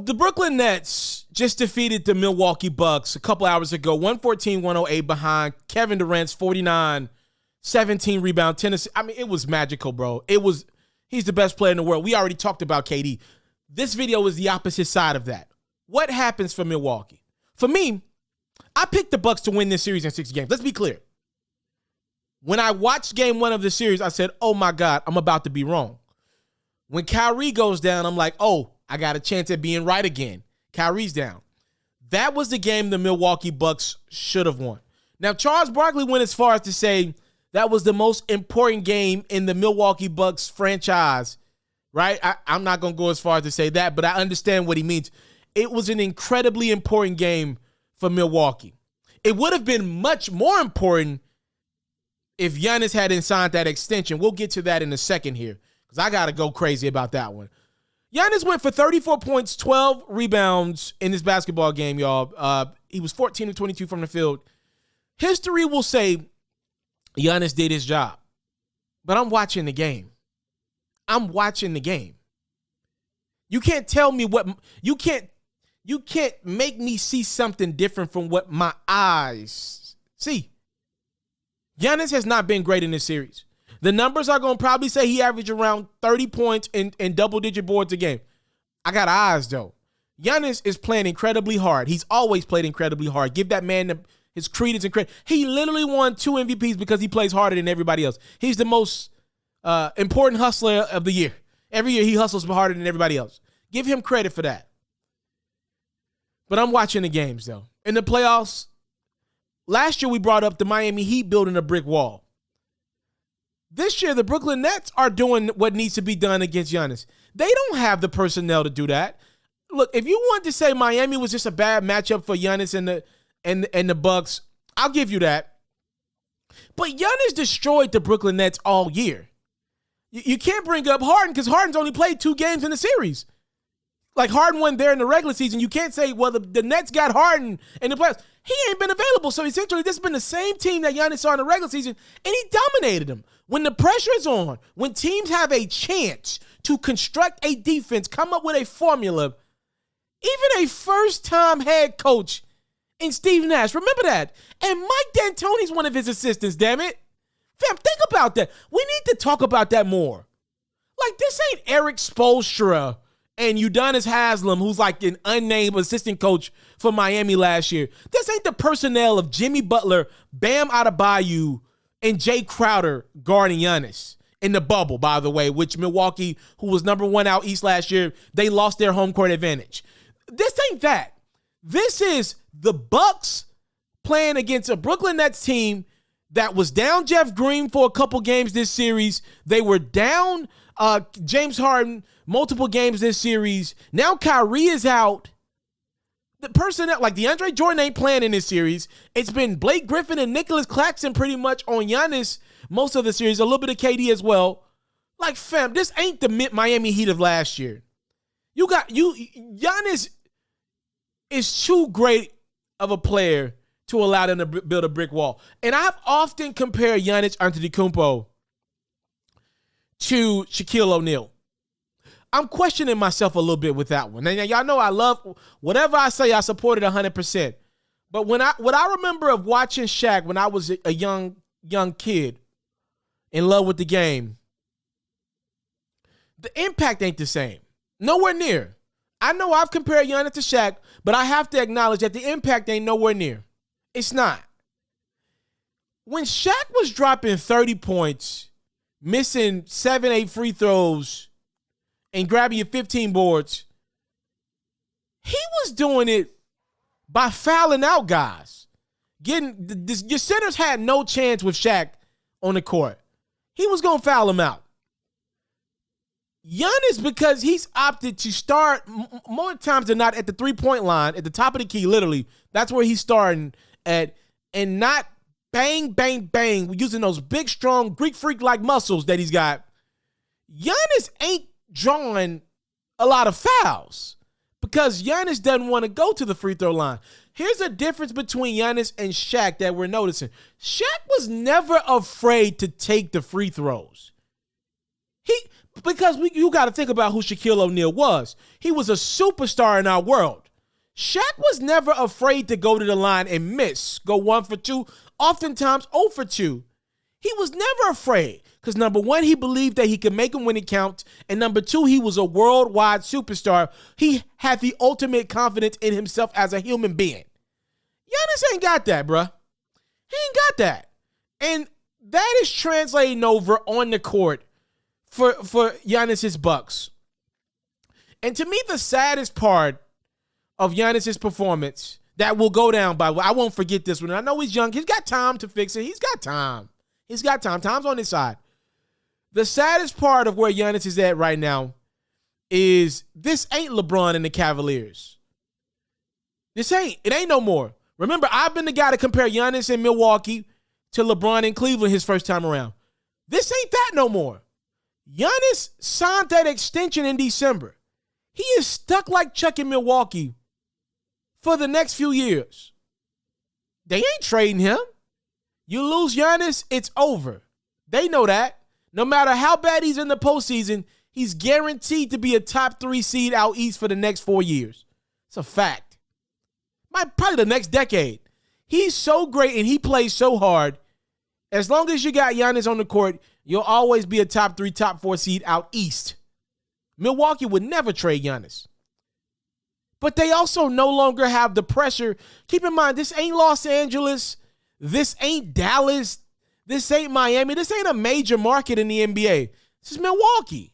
the Brooklyn Nets just defeated the Milwaukee Bucks a couple hours ago, 114-108 behind. Kevin Durant's 49, 17 rebound, Tennessee. I mean, it was magical, bro. He's the best player in the world. We already talked about KD. This video is the opposite side of that. What happens for Milwaukee? For me, I picked the Bucks to win this series in 6 games. Let's be clear. When I watched game 1 of the series, I said, oh my God, I'm about to be wrong. When Kyrie goes down, I'm like, oh, I got a chance at being right again. Kyrie's down. That was the game the Milwaukee Bucks should have won. Now, Charles Barkley went as far as to say that was the most important game in the Milwaukee Bucks franchise, right? I'm not going to go as far as to say that, but I understand what he means. It was an incredibly important game for Milwaukee. It would have been much more important if Giannis hadn't signed that extension. We'll get to that in a second here because I got to go crazy about that one. Giannis went for 34 points, 12 rebounds in this basketball game, y'all. He was 14 of 22 from the field. History will say Giannis did his job, but I'm watching the game. I'm watching the game. You can't tell me what you can't make me see something different from what my eyes see. Giannis has not been great in this series. The numbers are going to probably say he averaged around 30 points and double-digit boards a game. I got eyes, though. Giannis is playing incredibly hard. He's always played incredibly hard. Give that man his credence and credit. He literally won 2 MVPs because he plays harder than everybody else. He's the most important hustler of the year. Every year he hustles harder than everybody else. Give him credit for that. But I'm watching the games, though. In the playoffs, last year we brought up the Miami Heat building a brick wall. This year, the Brooklyn Nets are doing what needs to be done against Giannis. They don't have the personnel to do that. Look, if you want to say Miami was just a bad matchup for Giannis and the Bucks, I'll give you that. But Giannis destroyed the Brooklyn Nets all year. You can't bring up Harden because Harden's only played 2 games in the series. Like Harden won there in the regular season. You can't say, well, the Nets got Harden in the playoffs. He ain't been available. So essentially, this has been the same team that Giannis saw in the regular season, and he dominated them. When the pressure is on, when teams have a chance to construct a defense, come up with a formula, even a first-time head coach in Steve Nash, remember that. And Mike D'Antoni's one of his assistants, damn it. Fam, think about that. We need to talk about that more. Like, this ain't Eric Spoelstra and Udonis Haslem, who's like an unnamed assistant coach for Miami last year. This ain't the personnel of Jimmy Butler, Bam Adebayo, and Jay Crowder guarding Giannis in the bubble, by the way, which Milwaukee, who was number 1 out East last year, they lost their home court advantage. This ain't that. This is the Bucks playing against a Brooklyn Nets team that was down Jeff Green for a couple games this series. They were down James Harden multiple games this series. Now Kyrie is out. The personnel, like DeAndre Jordan ain't playing in this series. It's been Blake Griffin and Nicholas Claxton pretty much on Giannis most of the series, a little bit of KD as well. Like, fam, this ain't the Miami Heat of last year. Giannis is too great of a player to allow them to build a brick wall. And I've often compared Giannis Antetokounmpo to Shaquille O'Neal. I'm questioning myself a little bit with that one. Now, y'all know I love whatever I say, I support it 100%. But what I remember of watching Shaq when I was a young kid in love with the game, the impact ain't the same. Nowhere near. I know I've compared Giannis to Shaq, but I have to acknowledge that the impact ain't nowhere near. It's not. When Shaq was dropping 30 points, missing 7-8 free throws, and grabbing your 15 boards, he was doing it by fouling out guys. Your centers had no chance with Shaq on the court. He was going to foul them out. Giannis, because he's opted to start more times than not at the three-point line, at the top of the key, literally. That's where he's starting at, and not bang, bang, bang, using those big, strong, Greek freak-like muscles that he's got. Giannis ain't drawing a lot of fouls because Giannis doesn't want to go to the free throw line. Here's a difference between Giannis and Shaq that we're noticing. Shaq was never afraid to take the free throws. Because you got to think about who Shaquille O'Neal was. He was a superstar in our world. Shaq was never afraid to go to the line and miss, go 1 for 2, oftentimes 0 for 2. He was never afraid because, number one, he believed that he could make them when it counts, and number two, he was a worldwide superstar. He had the ultimate confidence in himself as a human being. Giannis ain't got that, bruh. He ain't got that. And that is translating over on the court for Giannis's Bucks. And to me, the saddest part of Giannis's performance that will go down by, I won't forget this one. I know he's young. He's got time to fix it. He's got time. He's got time. Time's on his side. The saddest part of where Giannis is at right now is this ain't LeBron and the Cavaliers. This ain't. It ain't no more. Remember, I've been the guy to compare Giannis in Milwaukee to LeBron in Cleveland his first time around. This ain't that no more. Giannis signed that extension in December. He is stuck like Chuck in Milwaukee for the next few years. They ain't trading him. You lose Giannis, it's over. They know that. No matter how bad he's in the postseason, he's guaranteed to be a top 3 seed out east for the next 4 years. It's a fact. Probably the next decade. He's so great and he plays so hard. As long as you got Giannis on the court, you'll always be a top 3, top 4 seed out east. Milwaukee would never trade Giannis. But they also no longer have the pressure. Keep in mind, this ain't Los Angeles. This ain't Dallas. This ain't Miami. This ain't a major market in the NBA. This is Milwaukee,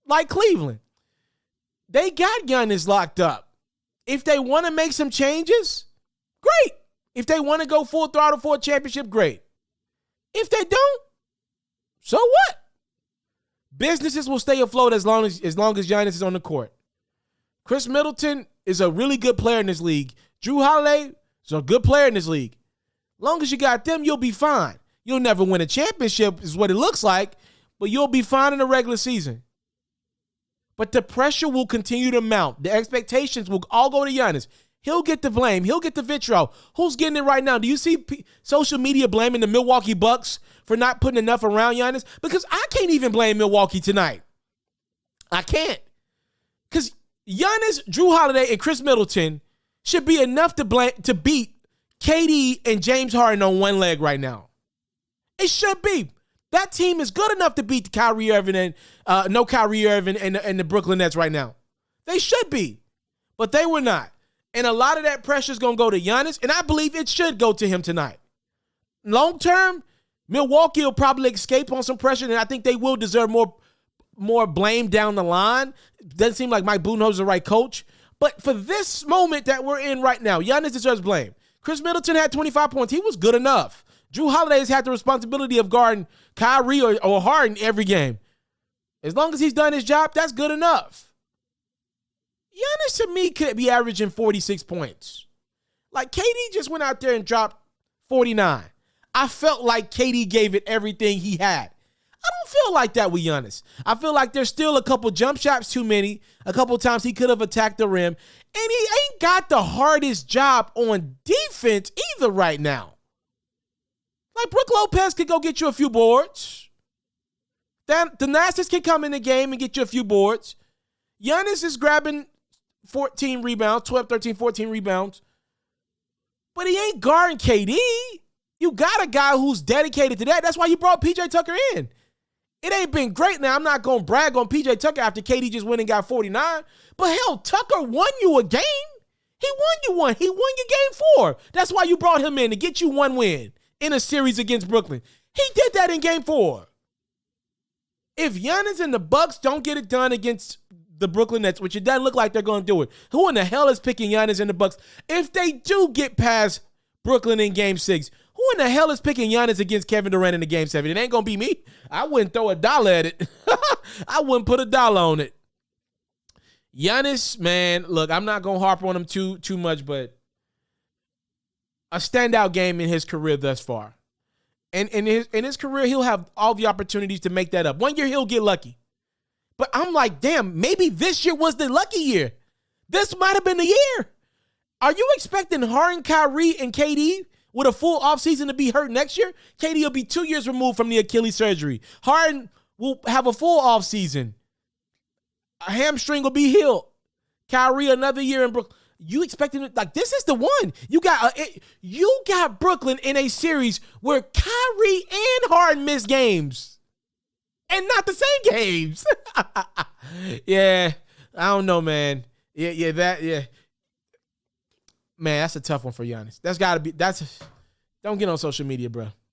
like Cleveland. They got Giannis locked up. If they want to make some changes, great. If they want to go full throttle for a championship, great. If they don't, so what? Businesses will stay afloat as long as Giannis is on the court. Chris Middleton is a really good player in this league. Jrue Holiday is a good player in this league. Long as you got them, you'll be fine. You'll never win a championship is what it looks like, but you'll be fine in the regular season. But the pressure will continue to mount. The expectations will all go to Giannis. He'll get the blame. He'll get the vitriol. Who's getting it right now? Do you see social media blaming the Milwaukee Bucks for not putting enough around Giannis? Because I can't even blame Milwaukee tonight. I can't. Because Giannis, Jrue Holiday, and Chris Middleton should be enough to beat KD and James Harden on one leg right now. It should be. That team is good enough to beat Kyrie Irving and the Brooklyn Nets right now. They should be. But they were not. And a lot of that pressure is going to go to Giannis, and I believe it should go to him tonight. Long term, Milwaukee will probably escape on some pressure, and I think they will deserve more blame down the line. Doesn't seem like Mike Budenholzer is the right coach. But for this moment that we're in right now, Giannis deserves blame. Chris Middleton had 25 points. He was good enough. Jrue Holiday has had the responsibility of guarding Kyrie or Harden every game. As long as he's done his job, that's good enough. Giannis, to me, could be averaging 46 points. Like, KD just went out there and dropped 49. I felt like KD gave it everything he had. I don't feel like that with Giannis. I feel like there's still a couple jump shots too many. A couple times he could have attacked the rim. And he ain't got the hardest job on defense either right now. Like, Brook Lopez could go get you a few boards. Thanasis can come in the game and get you a few boards. Giannis is grabbing 14 rebounds, 12, 13, 14 rebounds. But he ain't guarding KD. You got a guy who's dedicated to that. That's why you brought P.J. Tucker in. It ain't been great. Now, I'm not going to brag on P.J. Tucker after KD just went and got 49. But hell, Tucker won you a game. He won you one. He won you game 4. That's why you brought him in, to get you one win in a series against Brooklyn. He did that in game 4. If Giannis and the Bucks don't get it done against the Brooklyn Nets, which it doesn't look like they're going to do it, who in the hell is picking Giannis and the Bucks? If they do get past Brooklyn in game 6, who in the hell is picking Giannis against Kevin Durant in the game 7? It ain't going to be me. I wouldn't throw $1 at it. I wouldn't put $1 on it. Giannis, man, look, I'm not going to harp on him too much, but a standout game in his career thus far. And in his career, he'll have all the opportunities to make that up. One year, he'll get lucky. But I'm like, damn, maybe this year was the lucky year. This might have been the year. Are you expecting Harden, Kyrie, and KD with a full offseason to be hurt next year? KD will be 2 years removed from the Achilles surgery. Harden will have a full offseason. A hamstring will be healed. Kyrie another year in Brooklyn. You expecting it like this is the one. You got Brooklyn in a series where Kyrie and Harden miss games. And not the same games. Yeah. I don't know, man. Yeah. Man, that's a tough one for Giannis. Don't get on social media, bro.